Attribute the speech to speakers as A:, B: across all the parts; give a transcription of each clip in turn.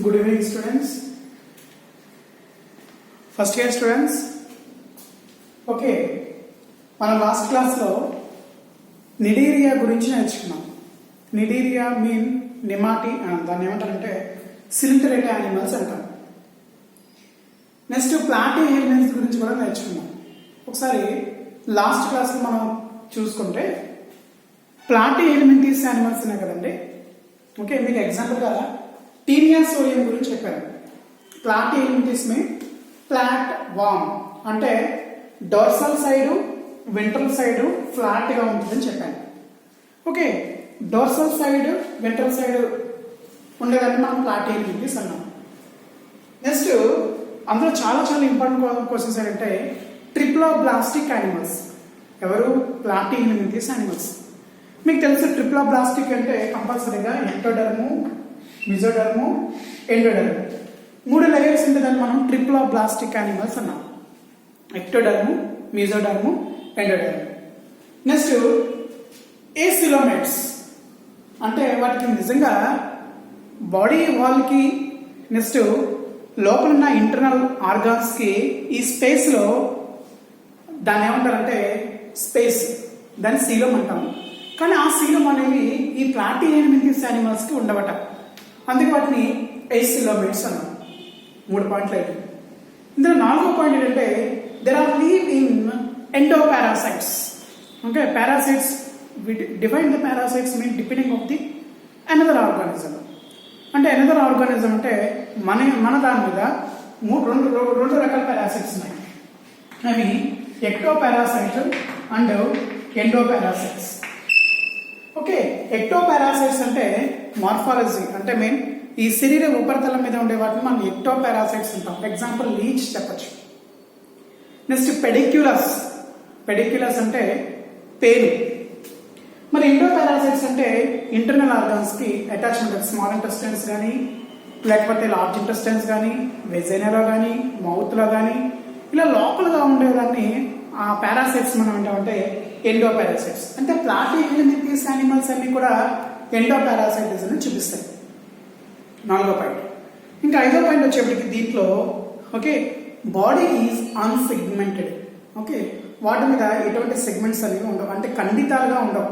A: Good evening, students. First year students. Okay, మన last క్లాస్లో నిడీరియా గురించి నేర్చుకున్నాం. నిడీరియా మీన్ నిమాటి అని దాన్ని ఏమంటారంటే సిలిండరేట్ యానిమల్స్ అంటారు. నెక్స్ట్ ప్లాటీ హెల్మెన్స్ గురించి కూడా నేర్చుకున్నాం. ఒకసారి లాస్ట్ క్లాస్లో మనం చూసుకుంటే ప్లాటీ హెల్మెంటీస్ యానిమల్స్ ఉన్నాయి కదండి. ఓకే, మీకు ఎగ్జాంపుల్గా టీనియాసోరియం గురించి చెప్పాను. ప్లాటీ హెల్మెంటీస్ మీన్ ఫ్లాట్ వామ్ అంటే dorsal side ventral side flat గా ఉంటుందని చెప్పాను. Okay, dorsal side ventral side ఉండేదాన్ని మనం ప్లాటీ హెల్మెంటీస్ అన్నాం. నెక్స్ట్ అందులో చాలా ఇంపార్టెంట్ క్వశ్చన్స్ ఏంటంటే ట్రిప్లోబ్లాస్టిక్ యానిమల్స్. ఎవరు? ప్లాటీ హెల్మెంటీస్ యానిమల్స్. మీకు తెలుసు ట్రిప్లోబ్లాస్టిక్ అంటే కంపల్సరీగా ఎంటోడర్ము, మిజోడర్ము, ఎండోడర్ము 3 లేయర్స్ ఉంటుందని మనం ట్రిప్లోబ్లాస్టిక్ యానిమల్స్ అన్నాం. ఎక్టోడర్ము, మిజోడర్ము, ఎండోడర్ము. నెక్స్ట్ ఏసిలోమేట్స్ అంటే వాటికి నిజంగా బాడీ వాల్కి నెక్స్ట్ లోపల ఉన్న ఇంటర్నల్ ఆర్గాన్స్కి ఈ స్పేస్లో దాన్ని ఏమంటారంటే స్పేస్, దాన్ని సీలం అంటాం. కానీ ఆ సీలం అనేవి ఈ ప్లాటీ హెల్మెంటీస్ యానిమల్స్కి ఉండవట. అందుకే వాటిని ఏసిలోమేట్స్ అన్నాం. 3 పాయింట్లు అయితే. ఇందులో 4వ పాయింట్ ఏంటంటే there are live in endoparasites. Okay, parasites define the parasites mean depending of the another organism. అంటే అనదర్ ఆర్గానిజం అంటే మన దాని మీద రెండు రకాల పారాసైట్స్ ఉన్నాయి. అవి ఎక్టోపారాసైట్ అండ్ ఎండోపారాసైట్స్. ఓకే, ఎక్టోపారాసైట్స్ అంటే మార్ఫాలజీ అంటే మెయిన్ ఈ శరీర ఉపరితలం మీద ఉండే వాటిని మనం ఎక్టోపారాసైట్స్ అంటాం. ఎగ్జాంపుల్ లీచ్ చెప్పచ్చు. నెక్స్ట్ పెడిక్యులస్ అంటే పేరు. మరి ఎండోపారాసైట్స్ అంటే ఇంటర్నల్ ఆర్గాన్స్ కి అటాచ్మెంట్, స్మాల్ ఇంటెస్టైన్స్ కానీ లేకపోతే లార్జ్ ఇంటెస్టైన్స్ కానీ వెజైనాలో కానీ మౌత్లో కానీ ఇలా లోపలగా ఉండేదాన్ని ఆ పారాసైట్స్ మనం ఏంటంటే ఎండోపారాసైట్స్. అంటే ప్లాటీ హెల్మెంటీస్ యానిమల్స్ అన్ని కూడా ఎండోపారాసైట్స్ అని చూపిస్తాయి. 4వ పాయింట్. ఇంకా 5వ పాయింట్ వచ్చేప్పటికి దీంట్లో okay body is unsegmented. Okay, వాటి మీద ఎటువంటి సెగ్మెంట్స్ అనేవి ఉండవు, అంటే ఖండితాలుగా ఉండవు.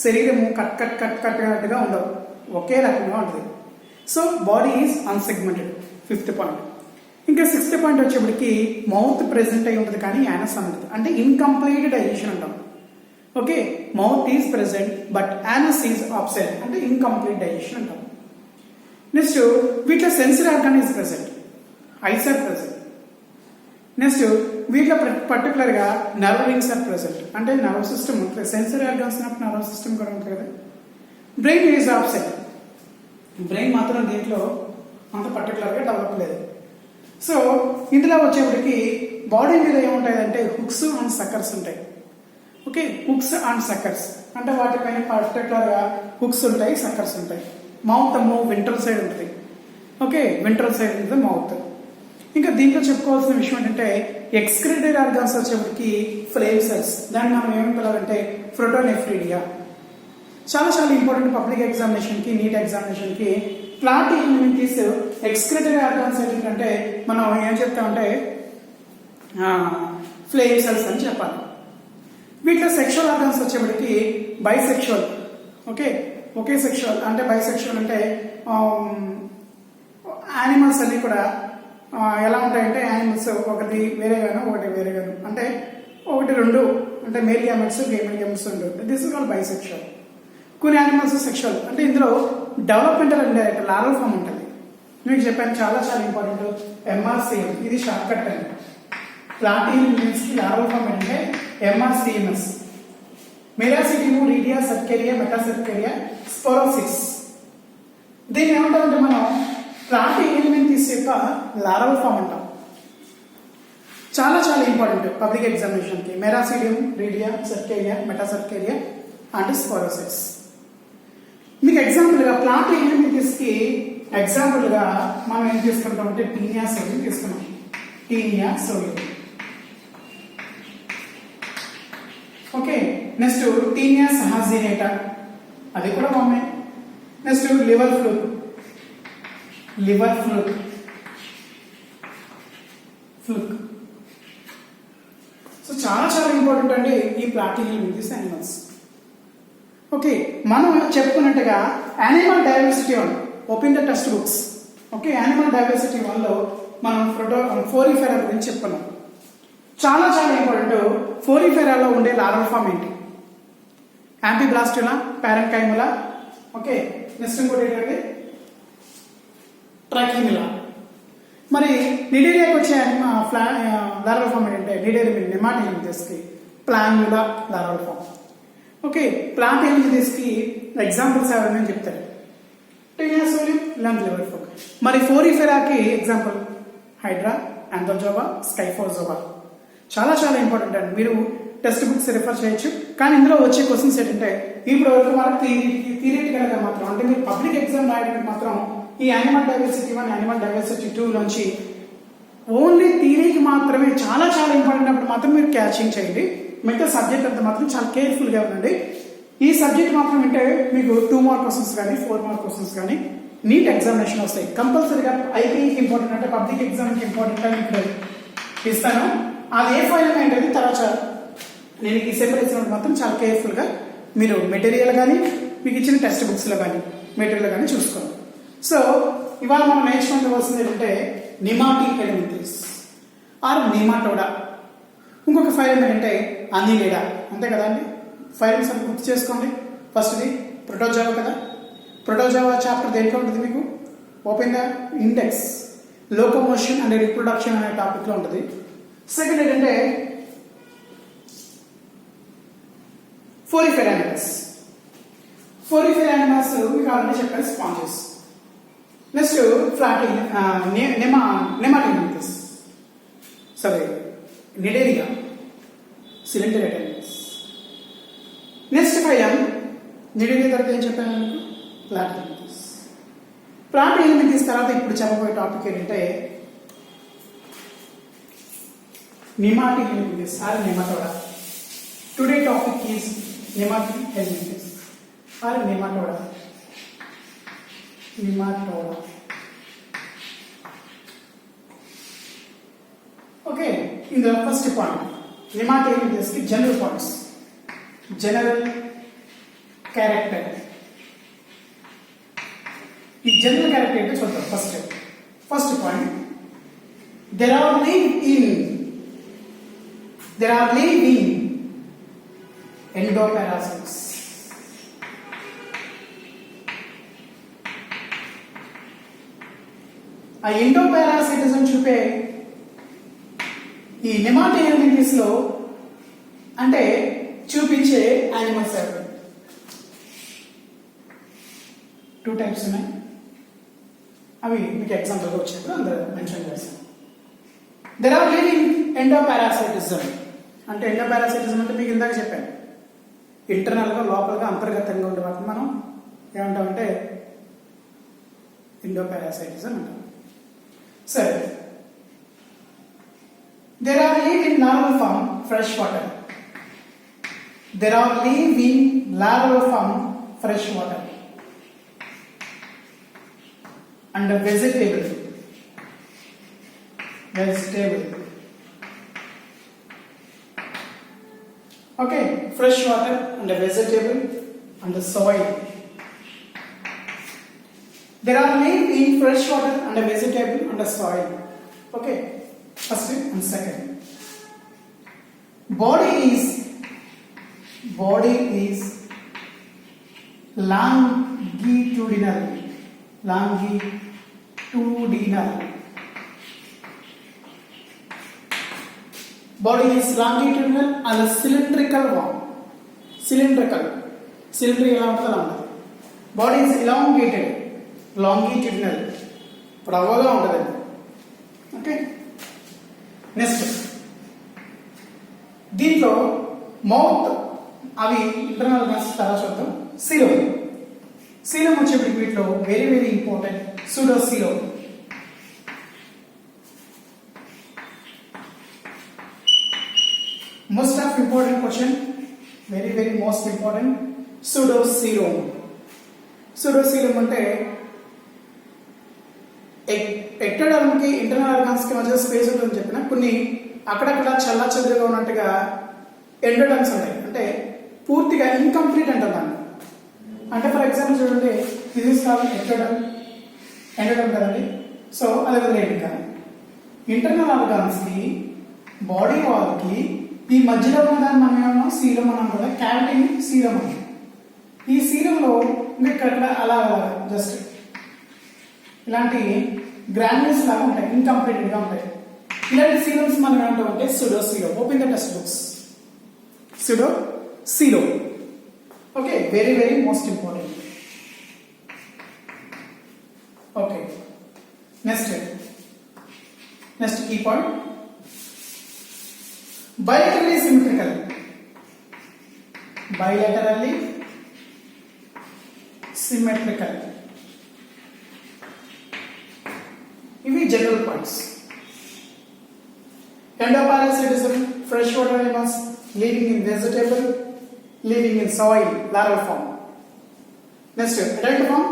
A: శరీరము కట్టుగా ఉండవు, ఒకే రకంగా ఉంటుంది. So body is unsegmented. 5th point. ఇంకా 6th పాయింట్ వచ్చేప్పటికి మౌత్ ప్రెసెంట్ అయి ఉంటుంది కానీ యానస్ అనేది అంటే ఇన్కంప్లీట్ డైజెషన్ అంటాం. Okay, mouth is present but anus is absent అంటే ఇన్కంప్లీట్ డైజెషన్ అంటాం. నెక్స్ట్ వీటిలో sensory organ is present, eyes are present. Next వీటిలో పర్టికులర్గా నర్వ్ రింగ్స్ ఆర్ ప్రెసెంట్ అంటే నర్వ్ సిస్టమ్ ఉంటుంది. సెన్సరీ ఆర్గాన్స్ నర్వ్ సిస్టమ్ కూడా ఉంటుంది కదా. Brain is absent. బ్రెయిన్ మాత్రం దీంట్లో అంత పర్టికులర్గా డెవలప్ లేదు. సో ఇందులో వచ్చేప్పటికి బాడీ మీద ఏముంటాయంటే హుక్స్ అండ్ సక్కర్స్ ఉంటాయి. ఓకే, హుక్స్ అండ్ సక్కర్స్ అంటే వాటిపైన పర్టికులర్గా హుక్స్ ఉంటాయి, సక్కర్స్ ఉంటాయి. మౌత్ వెంట్రల్ సైడ్ ఉంటుంది. ఓకే, వెంట్రల్ సైడ్ ఉంటుంది మౌత్. ఇంకా దీంట్లో చెప్పుకోవాల్సిన విషయం ఏంటంటే ఎక్స్క్రీటరీ ఆర్గాన్స్ వచ్చేప్పటికి ఫ్లేమ్ సెల్స్. దాన్ని మనం ఏమి పిలవాలంటే ప్రోటోనెఫ్రిడియా. చాలా important public ఎగ్జామినేషన్కి, neat ఎగ్జామినేషన్కి ప్లాటీ హెల్మెంటీస్ excretory organs ఏంటంటే మనం ఏం చెప్తామంటే ఫ్లేమ్ సెల్స్ అని చెప్పాలి. వీటిలో సెక్షువల్ ఆర్గాన్స్ వచ్చేప్పటికి బైసెక్షువల్. ఓకే, ఒకే సెక్షువల్ అంటే బైసెక్షువల్ అంటే యానిమల్స్ అన్ని కూడా ఎలా ఉంటాయంటే యానిమల్స్ ఒకటి వేరేగాను ఒకటి వేరేగాను అంటే 1-2 అంటే మేల్ గ్యామెట్స్ ఫీమేల్ గ్యామెట్స్ ఉంటుంది. This is called bisexual. కొన్ని యానిమల్స్ సెక్షువల్ అంటే ఇందులో డెవలప్మెంటల్ అండ్ లారల్ ఫామ్ ఉంటుంది. మీకు చెప్పాను చాలా ఇంపార్టెంట్ ఎంఆర్సిఎం. ఇది షార్ట్ కట్ అండి. ప్లాటీ హెల్మెంటీస్ కి లారల్ ఫామ్ అంటే ఎంఆర్సిఎంఎస్. మెరాసిడియం, రీడియా, సర్కేరియా, మెటాసర్కేరియా, స్పోరోసిస్. దీన్ని ఏమంటామంటే మనం ప్లాటీ హెల్మెంటీస్ యొక్క లారల్ ఫామ్ అంటాం. చాలా ఇంపార్టెంట్ పబ్లిక్ ఎగ్జామినేషన్కి. Miracidium, redia, cercaria, metacercaria and sporocyst. మీకు ఎగ్జాంపుల్గా ప్లాటీ హెల్మెంటీస్ కి ఎగ్జాంపుల్గా మనం ఏం తీసుకుంటామంటే టీనియాసోరియం తీసుకున్నాం. Taenia solium. Okay, next Taenia saginata అది కూడా బాగున్నాయి. Next liver fluke. Liver fluke, so చాలా చాలా ఇంపార్టెంట్ అండి ఈ ప్లాటినియం విత్ దిస్ యానిమల్స్. ఓకే, మనం చెప్పుకున్నట్టుగా animal diversity one open the text books. Okay, animal diversity వన్లో మనం ఫోరిఫెరా గురించి చెప్పుకున్నాం. చాలా చాలా ఇంపార్టెంట్. ఫోరిఫెరాలో ఉండే లార్వల్ ఫామ్ ఏంటి? యాంఫీబ్లాస్టులా, పారెన్కైములా, ఓకే, నెక్స్ట్ ఇంకోటి ఏంటంటే ట్రాకిమిలా. మరి నిడేరియాకి వచ్చే లార్వల్ ఫామ్ ఏంటంటే నిడేరియా నెమాటిలిమిథెస్కి ప్లాన్యులా లార్వల్ ఫామ్. ఓకే, ప్లాంటిలిమిథెస్కి ఎగ్జాంపుల్స్ ఎవరైనా చెప్తారు? టెనియాసోలియం, ఇలాంటి లివర్ ఫ్లూక్. మరి ఫోరిఫెరాకి ఎగ్జాంపుల్ హైడ్రా, ఆంథోజోవా, స్కైఫోజోవా. చాలా చాలా ఇంపార్టెంట్ అండి. మీరు టెక్స్ట్ బుక్స్ రిఫర్ చేయొచ్చు. కానీ ఇందులో వచ్చే క్వశ్చన్స్ ఏంటంటే ఇప్పుడు వరకు మనకు థియరిటికల్ గా మాత్రం, అంటే మీరు పబ్లిక్ ఎగ్జామ్ రాయడానికి మాత్రం ఈ యానిమల్ డైవర్సిటీ 1, యానిమల్ డైవర్సిటీ 2 నుంచి ఓన్లీ థియరీకి మాత్రమే చాలా చాలా ఇంపార్టెంట్ అప్పుడు మాత్రం మీరు క్యాచింగ్ చేయండి. మిగతా సబ్జెక్ట్ అంతా మాత్రం చాలా కేర్ఫుల్ గా ఉండండి. ఈ సబ్జెక్ట్ మాత్రం అంటే మీకు 2 మార్క్ క్వశ్చన్స్ కానీ 4 మార్క్ క్వశ్చన్స్ కానీ నీట్ ఎగ్జామినేషన్ వస్తాయి. కంపల్సరీగా ఐపీకి ఇంపార్టెంట్ అంటే పబ్లిక్ ఎగ్జామ్కి ఇంపార్టెంట్ అని ఇప్పుడు ఇస్తాను. అది ఏ ఫైల్ ఏంటంటే తర్వాత నేను ఈ సెపరేట్ చేసినప్పుడు మాత్రం చాలా కేర్ఫుల్గా మీరు మెటీరియల్ కానీ మీకు ఇచ్చిన టెక్స్ట్ బుక్స్లో కానీ మెటీరియల్ కానీ చూసుకోండి. సో ఇవాళ మనం నేర్చుకోవాల్సింది ఏంటంటే నెమాటిలిమిథెస్ ఆర్ నెమాటోడా. ఇంకొక ఫైల్ ఏంటంటే అనిలిడా. అంతే కదా అండి, ఫైల్స్ అని గుర్తు చేసుకోండి. ఫస్ట్ది ప్రోటోజోవా కదా. ప్రోటోజోవా చాప్టర్ దేంట్లో ఉంటుంది మీకు? Open the index, locomotion and reproduction అనే టాపిక్లో ఉంటుంది. సెకండ్ ఏంటంటే ఫోరిఫెరా యానిమల్స్. ఫోరిఫెరా యానిమల్స్ మీకు ఆల్రెడీ చెప్పాను, sponges. Next Nemathelminthes, sorry Cnidaria, coelenterate animals. Next phyla Cnidaria తర్వాత ఏం చెప్పాను మీకు? ప్లాటిలిమిథెస్. ప్లాటిలిమిథెస్ తర్వాత ఇప్పుడు చెప్పబోయే టాపిక్ ఏంటంటే Nemathelminthes or Nematoda. Today topic is Nemathelminthes or Nematoda. Okay, in the first point, Nemathelminthes కి జనరల్ పాయింట్స్, జనరల్ క్యారెక్టర్. ఈ జనరల్ క్యారెక్టర్ ఏంటో చూద్దాం. First point, there are living endoparasites. ఆ ఎండోపారాసిటిజం చూపే ఈ నెమాటిలిమిథెస్ లో అంటే చూపించే యానిమల్స్ ఎవరు? 2 టైప్స్ ఉన్నాయి. అవి మీకు ఎగ్జాంపుల్ గా వచ్చినప్పుడు అందరూ మెన్షన్ చేస్తాను. There are living endoparasitism. అంటే ఎండోపారాసిటిజం అంటే మీకు ఇందాక చెప్పాను, ఇంటర్నల్ గా లోపలగా అంతర్గతంగా ఉండే వాటిని మనం ఏమంటామంటే ఎండోపారాసిటిజం అంటాం. సరే, there are live in larval form fresh water. There are live in larval form fresh water and vegetable. Okay, fresh water and vegetable and the soil. There are live in fresh water and vegetable and the soil. Okay, first and second. Body is longitudinal. Body is longitudinal and cylindrical one. Cylindrical ఎలా ఉంటుందో అలా ఉంటుంది. Body is elongated, longitudinal, పొడవుగా ఉంటుంది. Okay, next దీంట్లో mouth అవి internal organs తర్వాత చూద్దాం. సీలం వచ్చేప్పటికి వీటిలో very very important pseudocoelom. Most of important question, very very most important, pseudocoelom. Pseudocoelom అంటే ఎక్టోడర్మ్ కి ఇంటర్నల్ ఆర్గాన్స్ కి మధ్య స్పేస్ ఉంటుందని చెప్పిన కొన్ని అక్కడక్కడ చల్లా చెదురుగా ఉన్నట్టుగా ఎండోడర్మ్స్ ఉంటాయి, అంటే పూర్తిగా ఇన్కంప్లీట్ అంటున్నాను. అంటే ఫర్ ఎగ్జాంపుల్ చూడండి, ఇది ఎక్టోడర్మ్ ఎండోడర్మ్ కదండి. సో అది వదిలేయండి. ఇంకా ఇంటర్నల్ ఆర్గాన్స్ కి బాడీ వాల్ కి ఈ మధ్యలో ఉన్నదాన్ని మనం ఏమన్నా సీరం అన్నాం కదా, క్యావిటీని సీరం అని. ఈ సీరంలో ఇంకా ఇక్కడ అలా జస్ట్ ఇలాంటి గ్రాన్యూల్స్ లాగా ఉంటాయి, ఇన్కంప్లీటెడ్ గా ఉంటాయి. ఇలాంటి సీరమ్స్ మనం ఏమంటామంటే pseudocoelom. Open the text books. Pseudocoelom. Okay, very very most important. Okay, next key point, bilaterally symmetrical. Bilaterally symmetrical. ఇవి general points. Endoparasitism, freshwater animals living in vegetable, living in soil, larval form. Next, adult form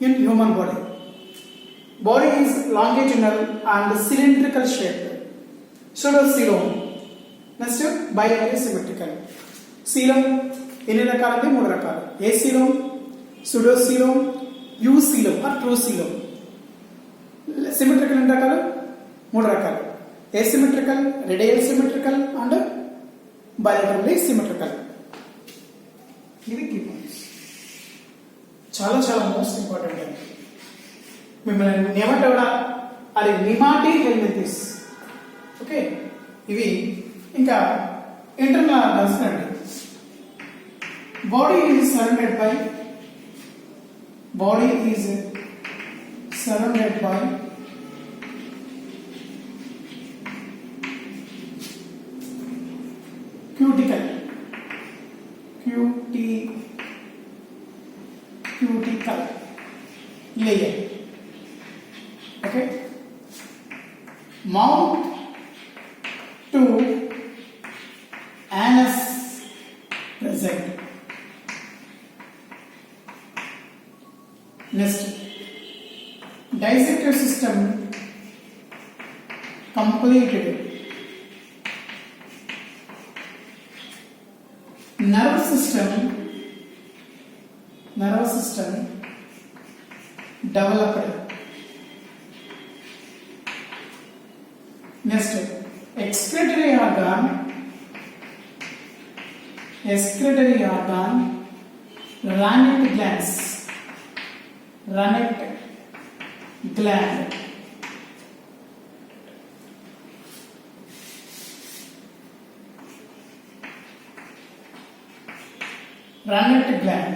A: in human body. Body is longitudinal and cylindrical shaped. Pseudocoelom. Next bilaterally symmetrical. Coelom ఎన్ని రకాలంటే 3 రకాలు. Acoelom, pseudocoelom, eucoelom or true coelom. Symmetrical ఎన్ని రకాలు? 3 రకాలు. Asymmetrical, radial symmetrical and bilaterally symmetrical. ఇది key points. చాలా చాలా most important అండి. మిమ్మల్ని నెమటోడా అది నిమాటీ హెల్మిథిస్. ఓకే, ఇవి ఇంకా ఇంటర్నల్ ఆర్గన్స్ అండి. Body is surrounded by cuticle layer. Okay, mouth to anus present. Next, digestive system completed. Nervous system developed. Next, excretory organ, Rannet gland.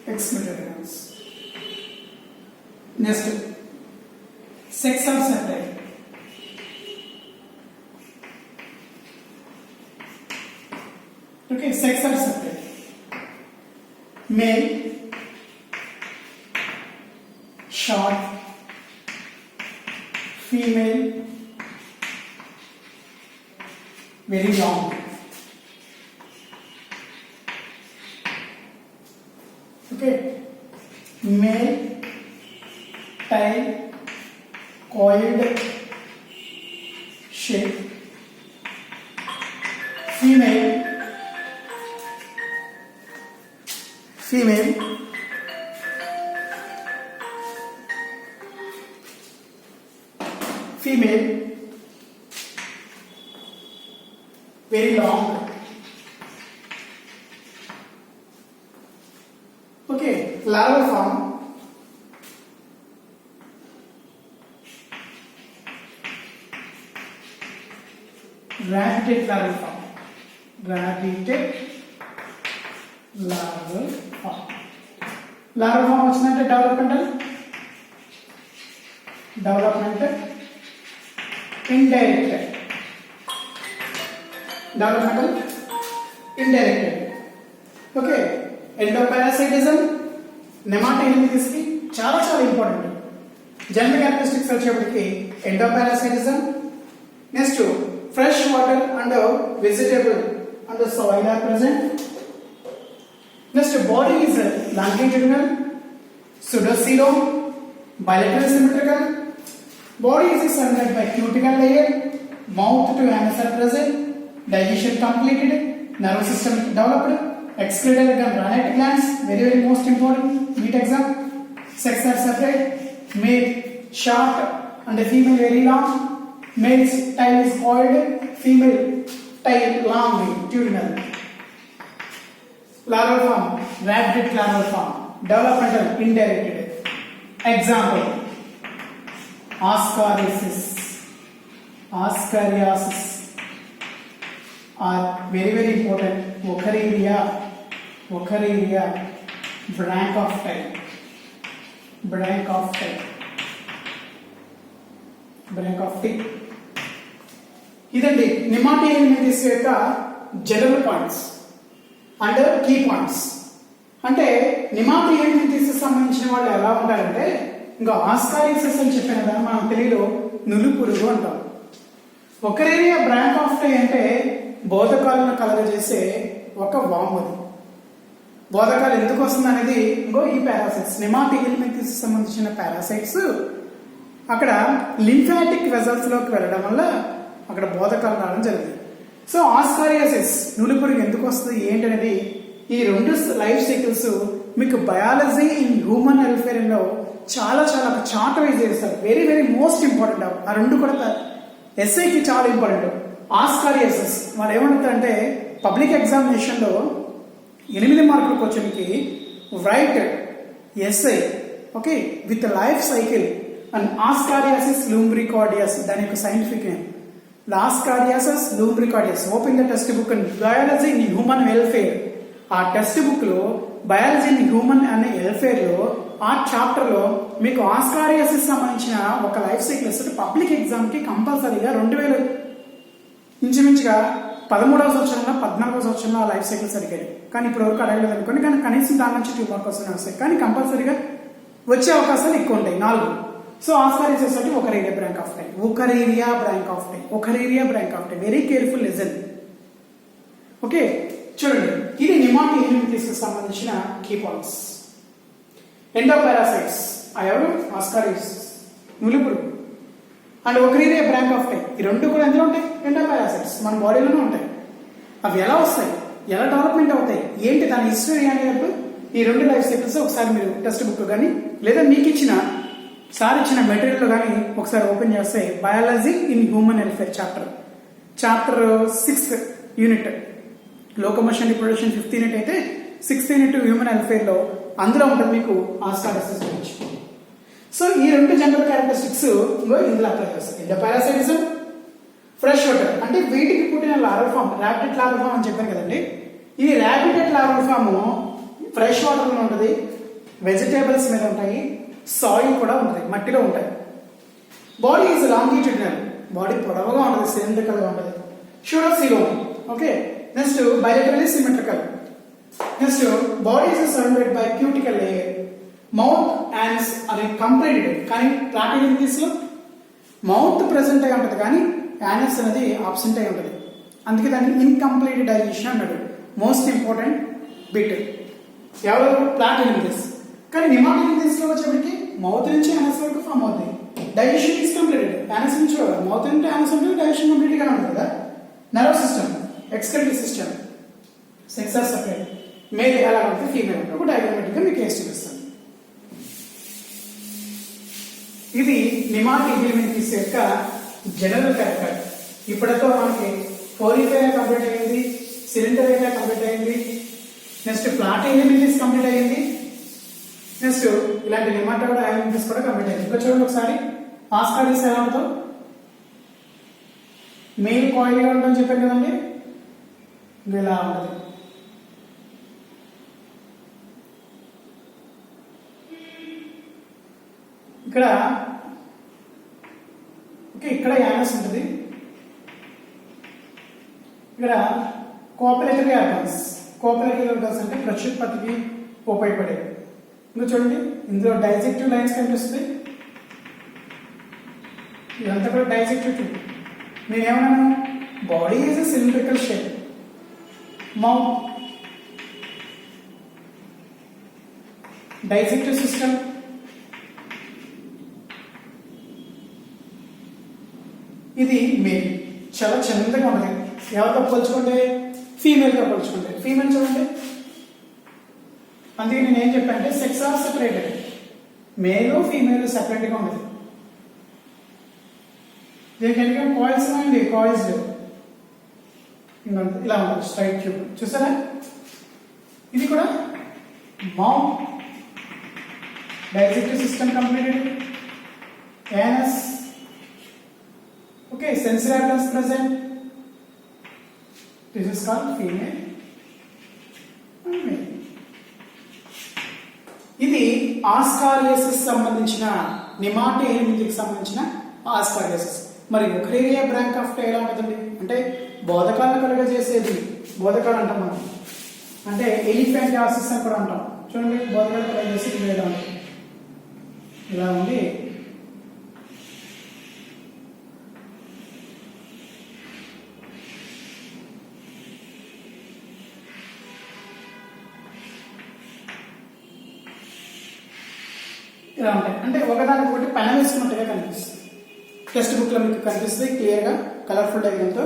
A: Excretory glands. Next, sex are separate. Okay, sex are separate. Male, short, female, very long. Okay, male, tail, coiled shape. Female, very long. Okay, larval form. Radiate larval form. Larval form వచ్చిందంటే developmental, indirected. Okay, endoparasitism Nemathelminthes కి చాలా చాలా important. General characteristics వచ్చేప్పటికి endoparasitism. Next, fresh water and vegetable and soil are present. Next, body is longitudinal pseudocoelom, bilateral symmetrical. Body is surrounded by cuticle layer, mouth to anus are present, digestion completed, nervous system developed, excreted organ granite glands, very most important, meet exam. Sex are separate, male short and the female very long. Male's tail is coiled, female tail long, turinal. Larval form, rabbit larval form, developmental indirected. Example, ascariasis are very important. Ochreria, Branchophile. ఇదండి nemathelminthes యొక్క general points and key points. అంటే Nemathelminthes సంబంధించిన వాళ్ళు ఎలా ఉంటారంటే, ఇంకా ascariasis అని చెప్పాను కదా, మనం తెలుగులో నులుపురుగు అంటాం. ఒకరేరియా బ్రాంకాఫ్టై అంటే బోధకాలను కలగజేసే ఒక వాము. బోధకాలు ఎందుకు వస్తుంది అనేది ఇంకో ఈ పారాసైట్స్, నిమాటీ ఎలిమెంట్స్ సంబంధించిన పారాసైట్స్ అక్కడ లింఫాటిక్ వెజల్స్ లోకి వెళ్ళడం వల్ల అక్కడ బోధకాలు రావడం జరిగింది. సో ఆస్కారియాసిస్ నులిపురుగు ఎందుకు వస్తుంది ఏంటనేది ఈ రెండు లైఫ్ సైకిల్స్ మీకు బయాలజీ ఇన్ హ్యూమన్ వెల్ఫేర్ లో చాలా ఒక చార్ట్ వైజ్ చేస్తారు. Very most important. ఆ రెండు కూడా ఎస్ఐకి చాలా ఇంపార్టెంట్. ఆస్కారియాసిస్ వాళ్ళు ఏమంటారంటే పబ్లిక్ ఎగ్జామినేషన్ లో 8 మార్కుల క్వశ్చన్కి write essay okay with life cycle and ascariasis lumbricoides, దాని యొక్క scientific name ascariasis lumbricoides. Open the text book and biology in human welfare. ఆ టెక్స్ట్ బుక్ లో బయాలజీ ఇన్ హ్యూమన్ అనే వెల్ఫేర్ లో ఆ చాప్టర్ లో మీకు ఆస్కారియాసిస్ సంబంధించిన ఒక లైఫ్ సైకిల్ ఇస్తే పబ్లిక్ ఎగ్జామ్ కి కంపల్సరీగా 2000 ఇంచుమించుగా 13వ సంవత్సరంలో 14వ సంవత్సరంలో ఆ లైఫ్ సైకిల్స్ అడిగాడు. కానీ ఇప్పుడు వరకు అడగలేదు అనుకోండి, కానీ కనీసం దాని నుంచి 2 మార్క్స్ వస్తాయి. కానీ కంపల్సరీగా వచ్చే అవకాశాలు ఎక్కువ ఉంటాయి 4. సో ఆస్కారియాసిస్ అంటే Wuchereria bancrofti. Very careful listen. Okay చూడండి, ఇది నిమాటీ ఎలిమెంట్స్ సంబంధించిన కీ పాయింట్స్. ఎండోపారాసైట్స్ ఎవరు? ఆస్కారియాసిస్ నులిపురుగు అండ్ ఒకరేరియా బ్రాంకాఫ్టై. ఈ రెండు కూడా ఎందులో ఉంటాయి? ఎండోపారాసైట్స్ మన బాడీలోనే ఉంటాయి. అవి ఎలా వస్తాయి, ఎలా డెవలప్మెంట్ అవుతాయి, ఏంటి దాని హిస్టరీ అనేటప్పుడు ఈ రెండు లైఫ్ సైకిల్స్ ఒకసారి మీరు టెక్స్ట్ బుక్ కానీ లేదా మీకు ఇచ్చిన మెటీరియల్ కానీ ఒకసారి ఓపెన్ చేస్తే biology in human welfare chapter 6th unit locomotion reproduction 5th unit అయితే 6th యూనిట్ హ్యూమన్ వెల్ఫేర్ లో అందులో ఉంటుంది మీకు ఆస్కారియాసిస్ గురించి. సో ఈ రెండు జనరల్ క్యారెక్టరిస్టిక్స్ ఇందులో అప్లై చేస్తాయి. ఎండోపారాసైటిజం, ఫ్రెష్ వాటర్ అంటే వీటికి పుట్టిన లార్వల్ ఫామ్, ర్యాబిటెట్ లార్వల్ ఫామ్ అని చెప్పాను కదండి. ఈ ర్యాబిటెట్ లార్వల్ ఫామ్ ఫ్రెష్ వాటర్ లో ఉంటుంది, వెజిటేబుల్స్ మీద ఉంటాయి, సాయిల్ కూడా ఉంటుంది, మట్టిలో ఉంటాయి. బాడీ ఈజ్ లాంగిట్యూడినల్, బాడీ పొడవుగా ఉంటుంది, సిలిండ్రికల్ గా ఉంటుంది. pseudocoelom. Okay next bilaterally symmetrical. Next body is surrounded by cuticle layer. Mouth అండ్స్ అనే కంప్లీటెడ్, కానీ ప్లాటినిస్ లో మౌత్ ప్రెసెంట్ అయి ఉంటుంది కానీ యానస్ అనేది ఆబ్సెంట్ అయి ఉంటుంది. అందుకే దాన్ని ఇన్కంప్లీట్ డైజెషన్ అన్నాడు. మోస్ట్ ఇంపార్టెంట్ బిట్ ఎవరు? ప్లాటినిస్. కానీ నిమాటినిస్ లో వచ్చేప్పటికి మౌత్ నుంచి యానస్ వరకు ఫామ్ అవుతుంది. Digestion is completed. యానస్ నుంచి మౌత్ నుంచి యానస్ అంటే డైజెషన్ కంప్లీట్ గా ఉంటుంది కదా. Nerve system, excretory system, sex are separate. Male ఎలా ఉంటుంది, ఫీమేల్ ఉంటుంది. ఒక డయాగ్రామాటిక్ గా మీకు వేసి చూపిస్తాను. ఇది నిమాటీ ఎలిమెంట్స్ యొక్క జనరల్ క్యారెక్టర్. ఇప్పటితో మనకి ఫోరిఫైర్ కంప్లీట్ అయింది, సిలిండర్ కంప్లీట్ అయింది, నెక్స్ట్ ప్లాటీ ఎలిమెంట్స్ కంప్లీట్ అయింది, నెక్స్ట్ ఇలాంటి నిమాటోడ్ ఎలిమెంట్స్ కూడా కంప్లీట్ అయింది. ఇక్కడ చూడండి ఒకసారి ఆస్కారియాసిస్ ఎలా ఉంటుందో. మెయిల్ కాయిల్ గా ఉంటుందని చెప్పాను కదండి, ఇలా ఉంటుంది. ఇక్కడ ఓకే ఇక్కడ యానస్ ఉంటుంది, ఇక్కడ కోఆపరేటివ్ ఆర్గన్స్ అంటే ప్రత్యుత్పత్తికి ఉపయోగపడేవి. ఇంకా చూడండి ఇందులో డైజెక్టివ్ లైన్స్ కనిపిస్తుంది, ఇదంతా కూడా డైజెక్టివ్ ట్యూబ్. నేనేమన్నాను? Body is cylindrical shape, mouth digestive system, ఇది మేల్, చాలా చిన్నగా ఉంటుంది. ఎవరితో పోల్చుకుంటే ఫీమేల్తో పోల్చుకుంటే. ఫీమేల్ చూడండి, అందుకే నేను ఏం చెప్పాను అంటే sex are separated, male female సెపరేట్గా ఉండదు. దీనికి ఎందుకంటే కాయిల్స్ ఉన్నాయండి, కాయిల్స్ ఇలా ఉంటుంది స్ట్రైట్ ట్యూబ్ చూసారా. ఇది కూడా mouth digestive system completed, anus, okay, sensory organs present. This is called female and male. ఇది ఆస్కారియాసిస్ సంబంధించిన నిమాటోయిడ్కి సంబంధించిన ఆస్కారియాసిస్. మరి యుక్రేరియా బ్రాంక్ ఆఫ్ ఎలా ఉంటుందండి అంటే బోధకాలను కలుగజేసేది, బోధకాలు అంటాం మనం, అంటే ఎలిఫెంటాసిస్ అని కూడా అంటాం. చూడండి బోధకాలు కలుగజేసేది ఇలా ఉంటుంది, ఇలా ఉంది. ఇలా ఉంటాయి, అంటే ఒకదానికి ఒకటి పైన వేసుకున్నట్టుగా కనిపిస్తుంది. టెక్స్ట్ బుక్ లో మీకు కనిపిస్తుంది క్లియర్ గా కలర్ఫుల్ డయాగ్రామ్తో.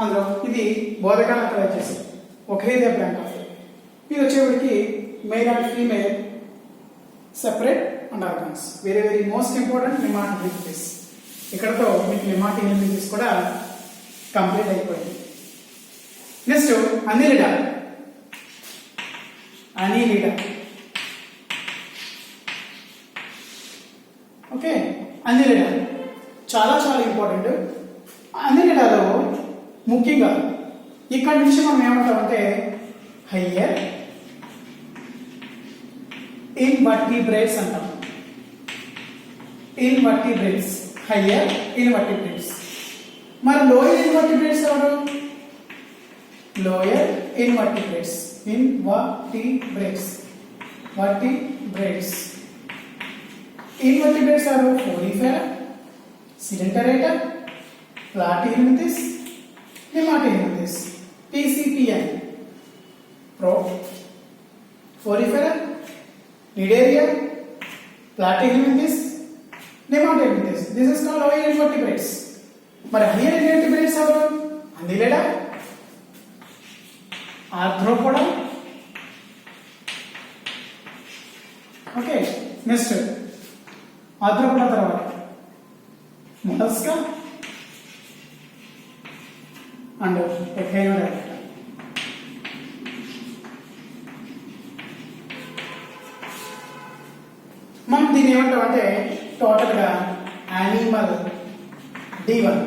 A: అందులో ఇది బోధకాలను కలర్ చేసేది ఒకే బ్రాంక్ ఆఫ్. ఇది వచ్చేవాడికి male and female separate and organs. Very very most important nematoids. ఇక్కడతో మీకు నిమాటోయిడ్స్ కూడా కంప్లీట్ అయిపోయింది. Next Annelida. Annelida okay, Annelida చాలా చాలా ఇంపార్టెంట్. అనిలిడాలో ముఖ్యంగా ఇక్కడి నుంచి మనం ఏమంటామంటే హయ్యర్ ఇన్వర్టిబ్రేట్స్ అంటాం. Invertebrates, higher invertebrates. మరి లోయర్ ఇన్వర్టిబ్రేట్స్ ఎవరు? Lower invertebrates, invertebrates, vertebrates. Invertebrates are Porifera, Sedentariata, Platyhelminthes, Nematohelminthes, TCPI, Porifera, Nidaria, Platyhelminthes, Nematohelminthes. This is called lower invertebrates. But higher invertebrates are Annelida, Arthropoda. Okay, next. Arthropoda తర్వాత mollusca and ఎఖైనోడర్మా. మనం దీన్ని ఏమంటామంటే టోటల్గా animal D1.